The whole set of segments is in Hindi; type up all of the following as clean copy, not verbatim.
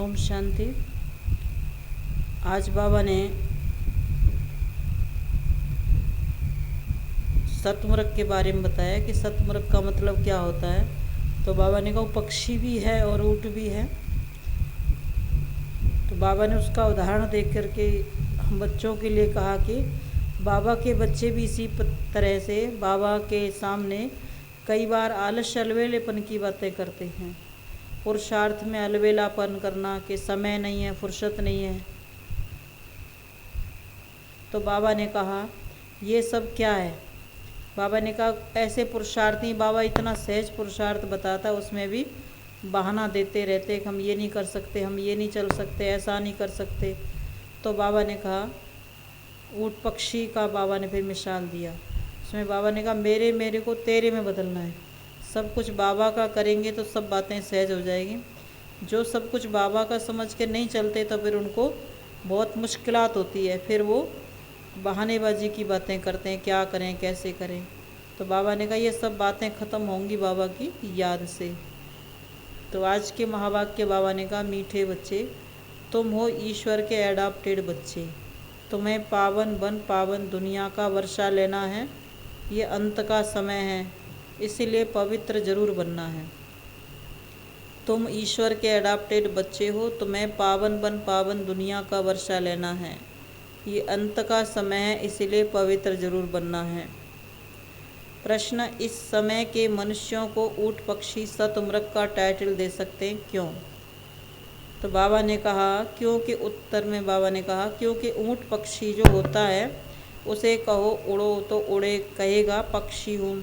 ओम शांति। आज बाबा ने सतमुर्ग के बारे में बताया कि सतमुर्ग का मतलब क्या होता है। तो बाबा ने कहा वो पक्षी भी है और ऊँट भी है। तो बाबा ने उसका उदाहरण देख करके हम बच्चों के लिए कहा कि बाबा के बच्चे भी इसी तरह से बाबा के सामने कई बार आलस्य अलवेलेपन की बातें करते हैं। पुरुषार्थ में अलवेलापन करना कि समय नहीं है, फुर्सत नहीं है। तो बाबा ने कहा ये सब क्या है। बाबा ने कहा ऐसे पुरुषार्थ नहीं, बाबा इतना सहज पुरुषार्थ बताता, उसमें भी बहाना देते रहते कि हम ये नहीं कर सकते, हम ये नहीं चल सकते, ऐसा नहीं कर सकते। तो बाबा ने कहा ऊँट पक्षी का बाबा ने फिर मिसाल दिया। उसमें बाबा ने कहा मेरे को तेरे में बदलना है। सब कुछ बाबा का करेंगे तो सब बातें सहज हो जाएगी। जो सब कुछ बाबा का समझ के नहीं चलते तो फिर उनको बहुत मुश्किलात होती है, फिर वो बहानेबाजी की बातें करते हैं, क्या करें कैसे करें। तो बाबा ने कहा ये सब बातें ख़त्म होंगी बाबा की याद से। तो आज के महावाक्य बाबा ने कहा मीठे बच्चे, तुम हो ईश्वर के एडाप्टेड बच्चे, तुम्हें पावन बन पावन दुनिया का वर्षा लेना है। ये अंत का समय है, इसीलिए पवित्र जरूर बनना है। तुम ईश्वर के एडाप्टेड बच्चे हो, तुम्हें पावन बन पावन दुनिया का वर्षा लेना है। ये अंत का समय है, इसीलिए पवित्र जरूर बनना है। प्रश्न, इस समय के मनुष्यों को ऊँट पक्षी सतमुर्ग का टाइटल दे सकते हैं, क्यों? तो बाबा ने कहा क्योंकि उत्तर में बाबा ने कहा क्योंकि ऊँट पक्षी जो होता है उसे कहो उड़ो तो उड़े, कहेगा पक्षी हूँ,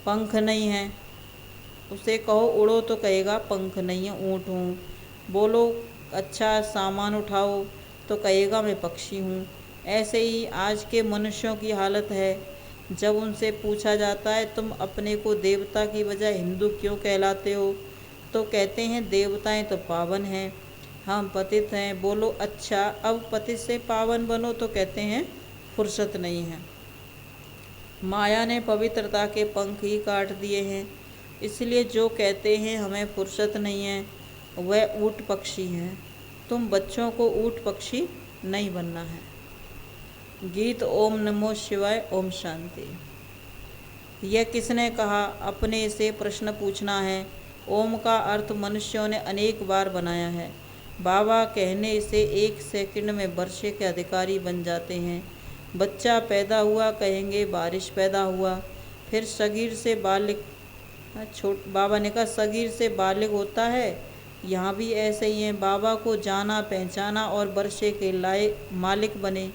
पंख नहीं है। उसे कहो उड़ो तो कहेगा पंख नहीं है, ऊँट हूँ। बोलो अच्छा सामान उठाओ तो कहेगा मैं पक्षी हूँ। ऐसे ही आज के मनुष्यों की हालत है। जब उनसे पूछा जाता है तुम अपने को देवता की बजाय हिंदू क्यों कहलाते हो, तो कहते हैं देवताएं तो पावन हैं, हम पतित हैं। बोलो अच्छा अब पतित से पावन बनो, तो कहते हैं फुर्सत नहीं है। माया ने पवित्रता के पंख ही काट दिए हैं, इसलिए जो कहते हैं हमें फुर्सत नहीं है वह ऊँट पक्षी हैं। तुम बच्चों को ऊँट पक्षी नहीं बनना है। गीत ओम नमो शिवाय। ओम शांति। यह किसने कहा? अपने से प्रश्न पूछना है। ओम का अर्थ मनुष्यों ने अनेक बार बनाया है। बाबा कहने से 1 सेकंड में वर्षे के अधिकारी बन जाते हैं। बच्चा पैदा हुआ कहेंगे बारिश पैदा हुआ, फिर सगीर से बालिग, बाबा ने कहा सगीर से बालिग होता है। यहाँ भी ऐसे ही हैं। बाबा को जाना पहचाना और वर्षे के लायक मालिक बने।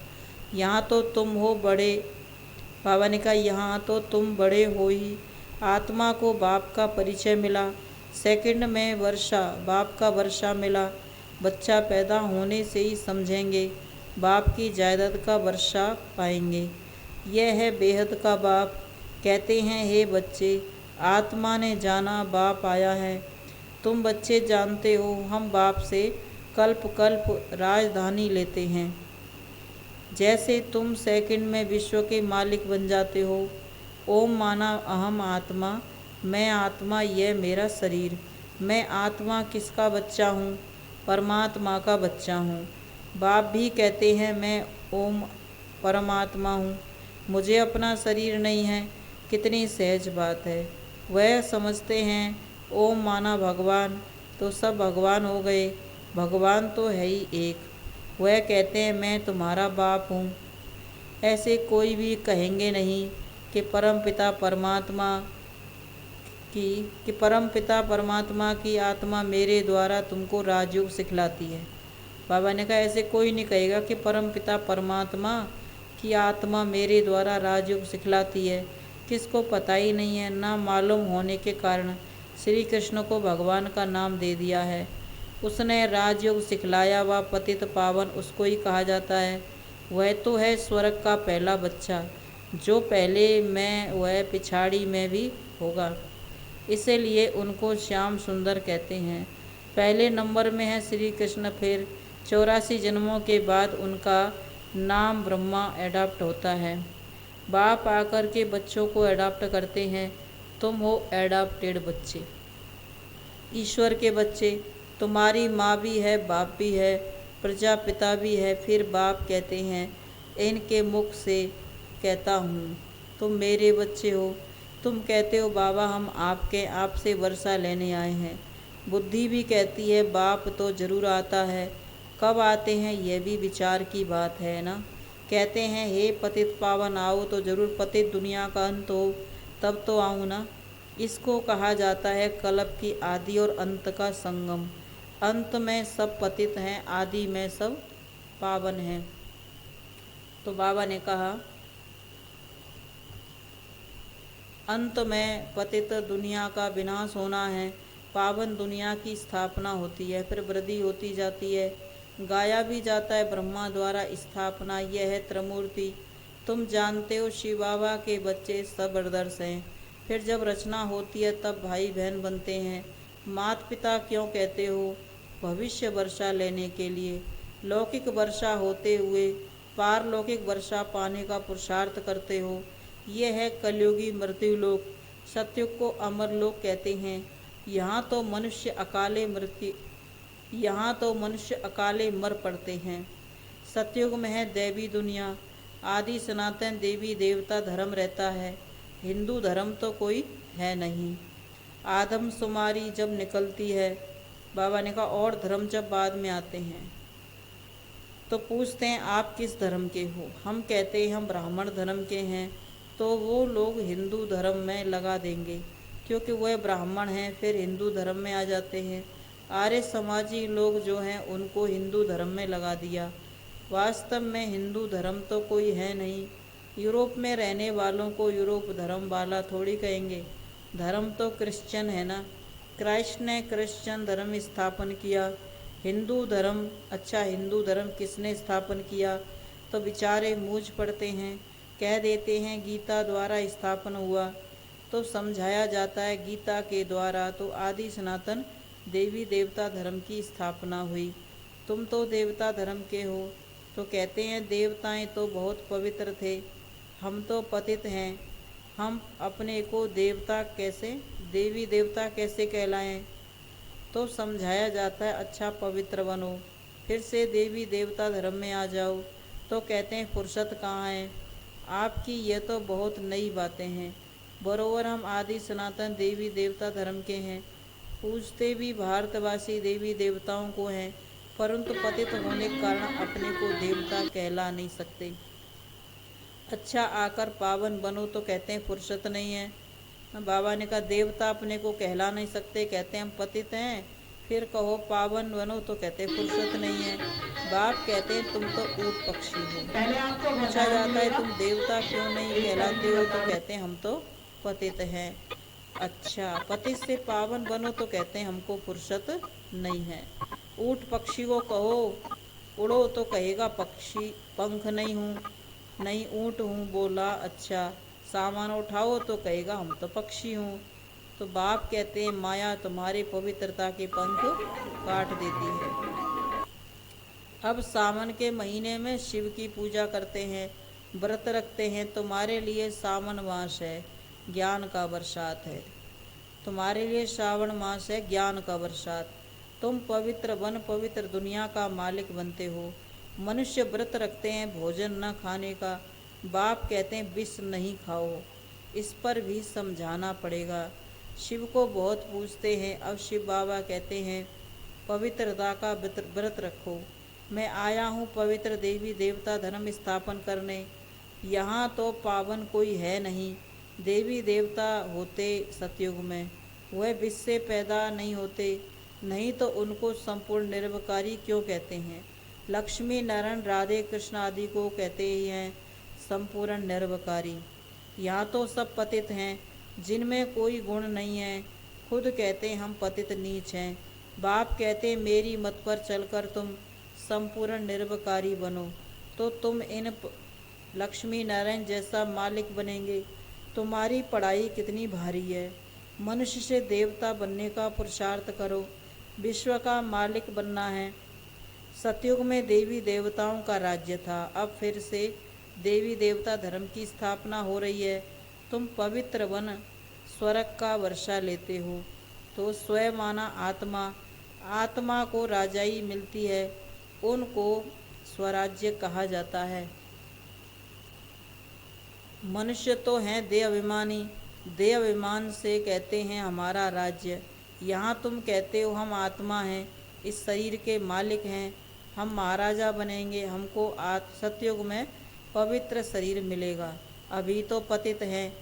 यहाँ तो तुम हो बड़े, बाबा ने कहा यहाँ तो तुम बड़े हो ही। आत्मा को बाप का परिचय मिला, सेकंड में वर्षा, बाप का वर्षा मिला। बच्चा पैदा होने से ही समझेंगे बाप की जायदाद का वर्षा पाएंगे। यह है बेहद का बाप। कहते हैं हे बच्चे, आत्मा ने जाना बाप आया है। तुम बच्चे जानते हो हम बाप से कल्प कल्प राजधानी लेते हैं। जैसे तुम सेकंड में विश्व के मालिक बन जाते हो। ओम माना अहम आत्मा, मैं आत्मा, यह मेरा शरीर। मैं आत्मा किसका बच्चा हूँ? परमात्मा का बच्चा हूँ। बाप भी कहते हैं मैं ओम परमात्मा हूँ, मुझे अपना शरीर नहीं है। कितनी सहज बात है। वह समझते हैं ओम माना भगवान, तो सब भगवान हो गए। भगवान तो है ही एक। वह कहते हैं मैं तुम्हारा बाप हूँ। ऐसे कोई भी कहेंगे नहीं कि परमपिता परमात्मा की आत्मा मेरे द्वारा तुमको राजयोग सिखलाती है। बाबा ने कहा ऐसे कोई नहीं कहेगा कि परमपिता परमात्मा की आत्मा मेरे द्वारा राजयोग सिखलाती है। किसको पता ही नहीं है। ना मालूम होने के कारण श्री कृष्ण को भगवान का नाम दे दिया है। उसने राजयोग सिखलाया, वह पतित पावन उसको ही कहा जाता है। वह तो है स्वर्ग का पहला बच्चा, जो पहले में वह पिछाड़ी में भी होगा। इसीलिए उनको श्याम सुंदर कहते हैं। पहले नंबर में है श्री कृष्ण, फिर 84 जन्मों के बाद उनका नाम ब्रह्मा एडाप्ट होता है। बाप आकर के बच्चों को एडाप्ट करते हैं। तुम हो एडाप्टेड बच्चे, ईश्वर के बच्चे। तुम्हारी माँ भी है, बाप भी है, प्रजापिता भी है, फिर बाप कहते हैं इनके मुख से कहता हूँ तुम मेरे बच्चे हो। तुम कहते हो बाबा हम आपसे वर्षा लेने आए हैं। बुद्धि भी कहती है बाप तो ज़रूर आता है, कब आते हैं यह भी विचार की बात है ना। कहते हैं हे पतित पावन आओ तो ज़रूर पतित दुनिया का अंत हो तब तो आऊँ ना। इसको कहा जाता है कल्प की आदि और अंत का संगम। अंत में सब पतित हैं, आदि में सब पावन हैं। तो बाबा ने कहा अंत में पतित दुनिया का विनाश होना है, पावन दुनिया की स्थापना होती है, फिर वृद्धि होती जाती है, गाया भी जाता है ब्रह्मा द्वारा स्थापना। यह है त्रिमूर्ति। तुम जानते हो शिव बाबा के बच्चे सब ब्रदर्स हैं, फिर जब रचना होती है तब भाई बहन बनते हैं। माता पिता क्यों कहते हो? भविष्य वर्षा लेने के लिए। लौकिक वर्षा होते हुए पारलौकिक वर्षा पाने का पुरुषार्थ करते हो। ये है कलयुगी मृत्यु लोक। सतयुग को अमर लोक कहते हैं। यहाँ तो मनुष्य अकाले मर पड़ते हैं। सतयुग में है दैवी दुनिया, आदि सनातन देवी देवता धर्म रहता है। हिंदू धर्म तो कोई है नहीं। आदमशुमारी जब निकलती है, बाबा ने कहा, और धर्म जब बाद में आते हैं तो पूछते हैं आप किस धर्म के हो। हम कहते हैं हम ब्राह्मण धर्म के हैं, तो वो लोग हिंदू धर्म में लगा देंगे क्योंकि वह ब्राह्मण हैं, फिर हिंदू धर्म में आ जाते हैं। आर्य समाजी लोग जो हैं उनको हिंदू धर्म में लगा दिया। वास्तव में हिंदू धर्म तो कोई है नहीं। यूरोप में रहने वालों को यूरोप धर्म वाला थोड़ी कहेंगे। धर्म तो क्रिश्चियन है ना। क्राइस्ट ने क्रिश्चियन धर्म स्थापन किया। हिंदू धर्म, अच्छा हिंदू धर्म किसने स्थापन किया? तो बेचारे मूझ पड़ते हैं, कह देते हैं गीता द्वारा स्थापन हुआ। तो समझाया जाता है गीता के द्वारा तो आदि सनातन देवी देवता धर्म की स्थापना हुई। तुम तो देवता धर्म के हो। तो कहते हैं देवताएं तो बहुत पवित्र थे, हम तो पतित हैं। हम अपने को देवी देवता कैसे कहलाएं? तो समझाया जाता है अच्छा पवित्र बनो, फिर से देवी देवता धर्म में आ जाओ। तो कहते हैं फुर्सत कहाँ है आपकी, ये तो बहुत नई बातें हैं। बरोबर हम आदि सनातन देवी देवता धर्म के हैं, पूजते भी भारतवासी देवी देवताओं को हैं, परंतु पतित होने के कारण अपने को देवता कहला नहीं सकते। अच्छा आकर पावन बनो तो कहते हैं फुर्सत नहीं है। बाबा ने कहा देवता अपने को कहला नहीं सकते, कहते हैं हम पतित हैं, फिर कहो पावन बनो तो कहते फुर्सत नहीं है। बाप कहते हैं तुम तो ऊँट पक्षी हो। पूछा जाता है तुम देवता क्यों नहीं कहलाते हो? तो कहते हैं हम तो पतित हैं। अच्छा पतित से पावन बनो तो कहते हैं हमको फुर्सत नहीं है। ऊँट पक्षी को कहो उड़ो तो कहेगा पक्षी पंख नहीं हूँ, नहीं ऊँट हूँ। बोला अच्छा सामान उठाओ तो कहेगा हम तो पक्षी हूँ। तो बाप कहते हैं माया तुम्हारी पवित्रता के पंख काट देती है। अब सावन के महीने में शिव की पूजा करते हैं, व्रत रखते हैं। तुम्हारे लिए सावन मास है, ज्ञान का बरसात है। तुम्हारे लिए श्रावण मास है, ज्ञान का बरसात। तुम पवित्र वन पवित्र दुनिया का मालिक बनते हो। मनुष्य व्रत रखते हैं भोजन न खाने का। बाप कहते हैं विष नहीं खाओ। इस पर भी समझाना पड़ेगा। शिव को बहुत पूजते हैं। अब शिव बाबा कहते हैं पवित्रता का व्रत रखो। मैं आया हूँ पवित्र देवी देवता धर्म स्थापन करने। यहाँ तो पावन कोई है नहीं। देवी देवता होते सतयुग में, वह विष से पैदा नहीं होते, नहीं तो उनको संपूर्ण निर्विकारी क्यों कहते हैं? लक्ष्मी नारायण राधे कृष्ण आदि को कहते ही हैं संपूर्ण निर्विकारी। यहाँ तो सब पतित हैं जिनमें कोई गुण नहीं है। खुद कहते हैं हम पतित नीच हैं। बाप कहते हैं मेरी मत पर चलकर तुम संपूर्ण निर्विकारी बनो तो तुम इन लक्ष्मी नारायण जैसा मालिक बनेंगे। तुम्हारी पढ़ाई कितनी भारी है। मनुष्य से देवता बनने का पुरुषार्थ करो, विश्व का मालिक बनना है। सतयुग में देवी देवताओं का राज्य था, अब फिर से देवी देवता धर्म की स्थापना हो रही है। तुम पवित्र वन स्वर्ग का वर्षा लेते हो तो स्वयं माना आत्मा आत्मा को राजाई मिलती है उनको स्वराज्य कहा जाता है। मनुष्य तो हैं देह अभिमानी, देह अभिमान से कहते हैं हमारा राज्य। यहाँ तुम कहते हो हम आत्मा हैं, इस शरीर के मालिक हैं, हम महाराजा बनेंगे, हमको सतयुग में पवित्र शरीर मिलेगा। अभी तो पतित हैं,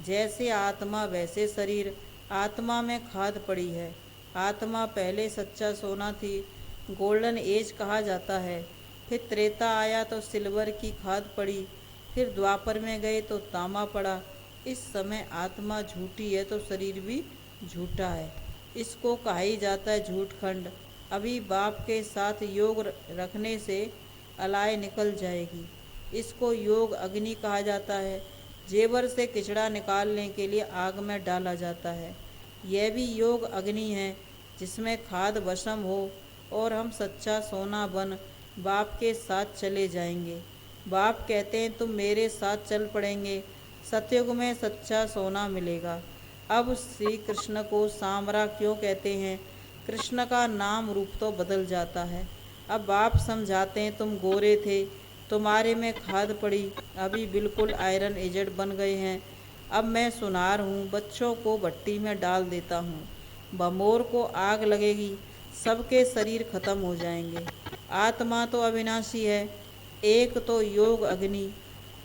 जैसे आत्मा वैसे शरीर। आत्मा में खाद पड़ी है। आत्मा पहले सच्चा सोना थी, गोल्डन एज कहा जाता है। फिर त्रेता आया तो सिल्वर की खाद पड़ी, फिर द्वापर में गए तो तांबा पड़ा। इस समय आत्मा झूठी है तो शरीर भी झूठा है। इसको कहा ही जाता है झूठखंड। अभी बाप के साथ योग रखने से अलाय निकल जाएगी। इसको योग अग्नि कहा जाता है। जेवर से किचड़ा निकालने के लिए आग में डाला जाता है। यह भी योग अग्नि है जिसमें खाद भस्म हो और हम सच्चा सोना बन बाप के साथ चले जाएंगे। बाप कहते हैं तुम मेरे साथ चल पड़ेंगे, सतयुग में सच्चा सोना मिलेगा। अब श्री कृष्ण को सामरा क्यों कहते हैं? कृष्ण का नाम रूप तो बदल जाता है। अब बाप समझाते हैं तुम गोरे थे, तुम्हारे में खाद पड़ी, अभी बिल्कुल आयरन एजेड बन गए हैं। अब मैं सुनार हूँ, बच्चों को भट्टी में डाल देता हूँ, बमोर को आग लगेगी, सबके शरीर खत्म हो जाएंगे। आत्मा तो अविनाशी है, एक तो योग अग्नि,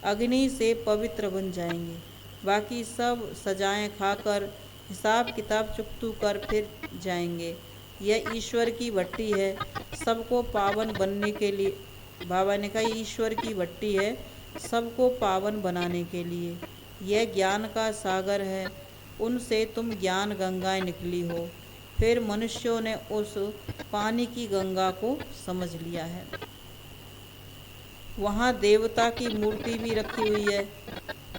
अग्नि से पवित्र बन जाएंगे। बाकी सब सजाएं खाकर हिसाब किताब चुकतू कर फिर जाएंगे। यह ईश्वर की भट्टी है, सबको पावन बनने के लिए। बाबा ने कहा ईश्वर की भट्टी है, सबको पावन बनाने के लिए। यह ज्ञान का सागर है, उनसे तुम ज्ञान गंगाएं निकली हो। फिर मनुष्यों ने उस पानी की गंगा को समझ लिया है। वहाँ देवता की मूर्ति भी रखी हुई है।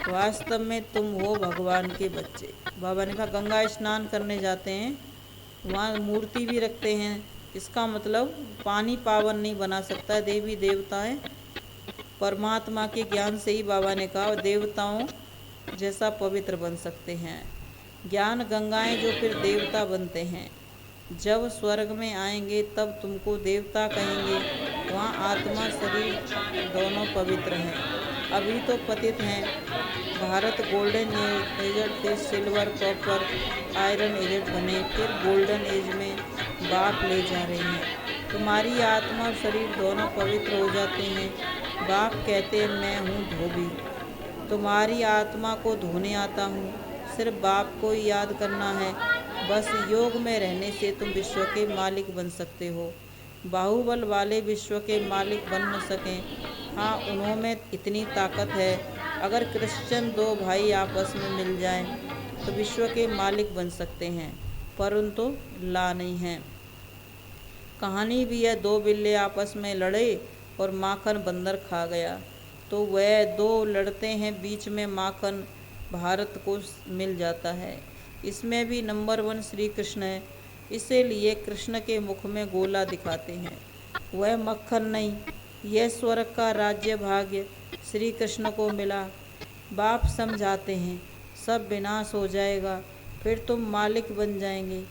वास्तव में तुम हो भगवान के बच्चे। बाबा ने कहा गंगा स्नान करने जाते हैं, वहाँ मूर्ति भी रखते हैं। इसका मतलब पानी पावन नहीं बना सकता, देवी देवताएं परमात्मा के ज्ञान से ही बाबा ने कहा देवताओं जैसा पवित्र बन सकते हैं। ज्ञान गंगाएं जो फिर देवता बनते हैं। जब स्वर्ग में आएंगे तब तुमको देवता कहेंगे। वहाँ आत्मा शरीर दोनों पवित्र हैं। अभी तो पतित हैं। भारत गोल्डन एज से सिल्वर कॉपर आयरन एज बने, फिर गोल्डन एज में बाप ले जा रहे हैं। तुम्हारी आत्मा और शरीर दोनों पवित्र हो जाते हैं। बाप कहते हैं मैं हूँ धोबी, तुम्हारी आत्मा को धोने आता हूँ। सिर्फ बाप को ही याद करना है। बस योग में रहने से तुम विश्व के मालिक बन सकते हो। बाहुबल वाले विश्व के मालिक बन न सकें, हाँ उन्हों में इतनी ताकत है। अगर क्रिश्चियन दो भाई आपस में मिल जाएं तो विश्व के मालिक बन सकते हैं, परंतु ला नहीं है। कहानी भी है, दो बिल्ले आपस में लड़े और माखन बंदर खा गया। तो वह दो लड़ते हैं, बीच में माखन भारत को मिल जाता है। इसमें भी नंबर 1 श्री कृष्ण है, इसीलिए कृष्ण के मुख में गोला दिखाते हैं। वह मक्खन नहीं, यह स्वर्ग का राज्य भाग्य श्री कृष्ण को मिला। बाप समझाते हैं सब विनाश हो जाएगा, फिर तुम मालिक बन जाएंगे।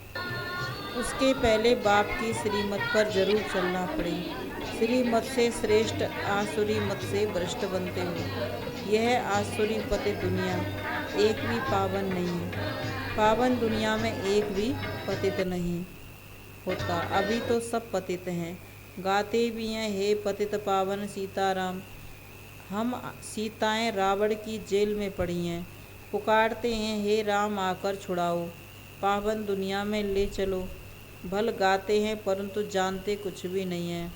उसके पहले बाप की श्रीमत पर जरूर चलना पड़ेगा। श्रीमत से श्रेष्ठ, आसुरी मत से भ्रष्ट बनते हो। यह आसुरी पतित दुनिया एक भी पावन नहीं है। पावन दुनिया में एक भी पतित नहीं होता। अभी तो सब पतित हैं, गाते भी हैं हे पतित पावन सीताराम। हम सीताएं रावण की जेल में पड़ी हैं, पुकारते हैं हे राम आकर छुड़ाओ, पावन दुनिया में ले चलो। भल गाते हैं परंतु जानते कुछ भी नहीं है।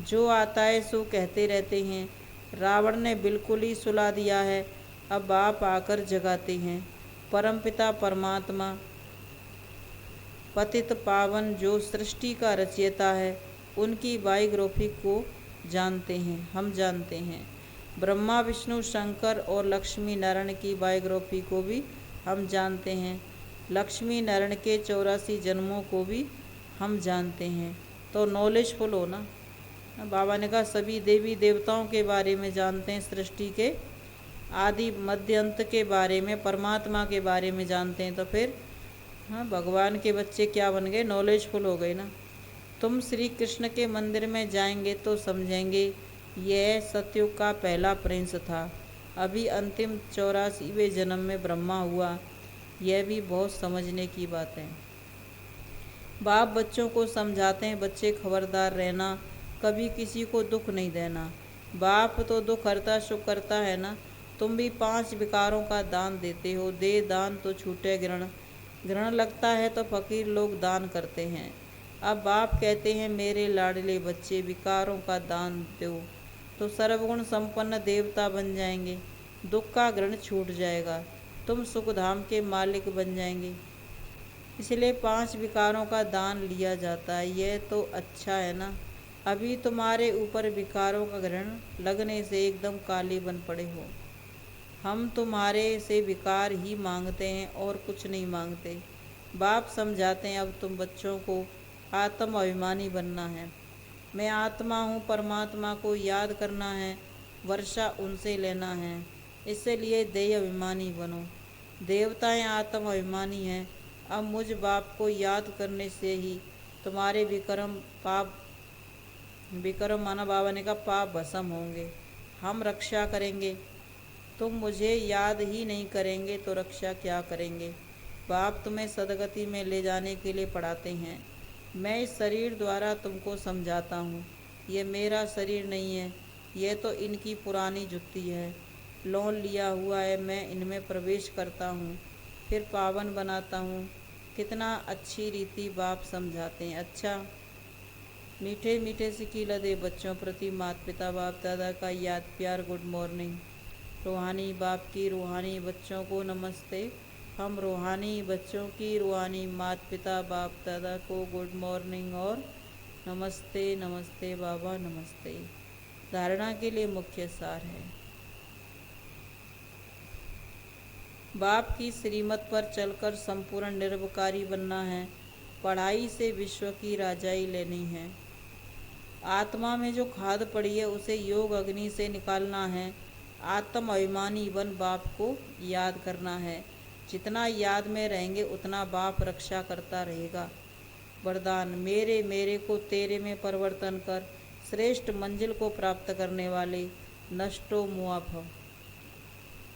जो आता है सो कहते रहते हैं। रावण ने बिल्कुल ही सुला दिया है, अब आप आकर जगाते हैं। परमपिता परमात्मा पतित पावन जो सृष्टि का रचयिता है, उनकी बायोग्राफी को जानते हैं, हम जानते हैं। ब्रह्मा विष्णु शंकर और लक्ष्मी नारायण की बायोग्राफी को भी हम जानते हैं। लक्ष्मी नारायण के 84 जन्मों को भी हम जानते हैं। तो नॉलेजफुल हो ना। बाबा ने कहा सभी देवी देवताओं के बारे में जानते हैं, सृष्टि के आदि मध्य अंत के बारे में, परमात्मा के बारे में जानते हैं। तो फिर हाँ भगवान के बच्चे क्या बन गए, नॉलेजफुल हो गए ना। तुम श्री कृष्ण के मंदिर में जाएंगे तो समझेंगे यह सतयुग का पहला प्रिंस था। अभी अंतिम 84वें जन्म में ब्रह्मा हुआ। यह भी बहुत समझने की बात है। बाप बच्चों को समझाते हैं, बच्चे खबरदार रहना, कभी किसी को दुख नहीं देना। बाप तो दुख हरता सुख करता है ना। तुम भी 5 विकारों का दान देते हो। दे दान तो छूटे ग्रहण, ग्रहण लगता है तो फकीर लोग दान करते हैं। अब बाप कहते हैं, मेरे लाडले बच्चे विकारों का दान दो तो सर्वगुण संपन्न देवता बन जाएंगे, दुख का ग्रहण छूट जाएगा, तुम सुखधाम के मालिक बन जाएंगे। इसलिए 5 विकारों का दान लिया जाता है। यह तो अच्छा है ना। अभी तुम्हारे ऊपर विकारों का ग्रहण लगने से एकदम काले बन पड़े हो। हम तुम्हारे से विकार ही मांगते हैं और कुछ नहीं मांगते। बाप समझाते हैं, अब तुम बच्चों को आत्म अभिमानी बनना है। मैं आत्मा हूँ, परमात्मा को याद करना है, वर्षा उनसे लेना है। इसलिए देह अभिमानी बनो। देवताएं आत्म अभिमानी हैं। अब मुझ बाप को याद करने से ही तुम्हारे विक्रम माना बाबा ने कहा पाप भस्म होंगे। हम रक्षा करेंगे। तुम मुझे याद ही नहीं करेंगे तो रक्षा क्या करेंगे। बाप तुम्हें सदगति में ले जाने के लिए पढ़ाते हैं। मैं इस शरीर द्वारा तुमको समझाता हूँ। ये मेरा शरीर नहीं है, यह तो इनकी पुरानी जुत्ती है। लोन लिया हुआ है, मैं इनमें प्रवेश करता हूँ, फिर पावन बनाता हूँ। कितना अच्छी रीति बाप समझाते हैं। अच्छा, मीठे मीठे से कीला दे बच्चों प्रति माता पिता बाप दादा का याद प्यार। Good morning. रूहानी बाप की रूहानी बच्चों को नमस्ते। हम रूहानी बच्चों की रूहानी माता पिता बाप दादा को गुड मॉर्निंग और नमस्ते। नमस्ते बाबा, नमस्ते। धारणा के लिए मुख्य सार है, बाप की श्रीमत पर चलकर संपूर्ण निरवकारी बनना है। पढ़ाई से विश्व की राजाई लेनी है। आत्मा में जो खाद पड़ी है उसे योग अग्नि से निकालना है। आत्म अभिमानी बन बाप को याद करना है। जितना याद में रहेंगे उतना बाप रक्षा करता रहेगा। वरदान, मेरे मेरे को तेरे में परिवर्तन कर, श्रेष्ठ मंजिल को प्राप्त करने वाले नष्टो मुआ भव।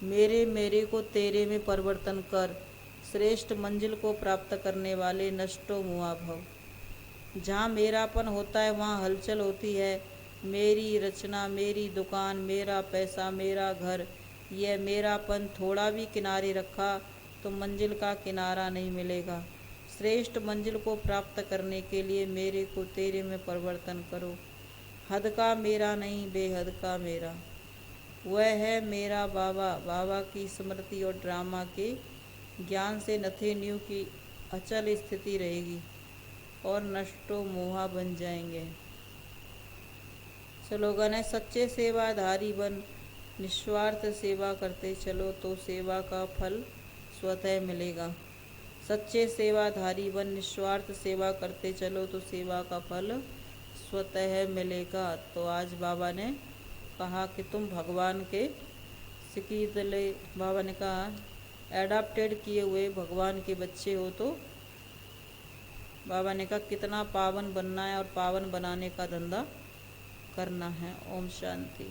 मेरे मेरे को तेरे में परिवर्तन कर, श्रेष्ठ मंजिल को प्राप्त करने वाले नष्टो मुआ भव। जहाँ मेरापन होता है वहाँ हलचल होती है। मेरी रचना, मेरी दुकान, मेरा पैसा, मेरा घर, यह मेरापन थोड़ा भी किनारे रखा तो मंजिल का किनारा नहीं मिलेगा। श्रेष्ठ मंजिल को प्राप्त करने के लिए मेरे को तेरे में परिवर्तन करो। हद का मेरा नहीं, बेहद का मेरा। वह है मेरा बाबा। बाबा की स्मृति और ड्रामा के ज्ञान से नथिंग न्यू की अचल स्थिति रहेगी और नष्टो मोहा बन जाएंगे। स्लोगन है, सच्चे सेवाधारी बन, निस्वार्थ सेवा करते चलो तो सेवा का फल स्वतः मिलेगा। सच्चे सेवाधारी बन, निस्वार्थ सेवा करते चलो तो सेवा का फल स्वतः मिलेगा। तो आज बाबा ने कहा कि तुम भगवान के सिकीदले, बाबा ने कहा एडाप्टेड किए हुए भगवान के बच्चे हो। तो बाबा ने कहा कितना पावन बनना है और पावन बनाने का धंधा करना है। ओम शांति।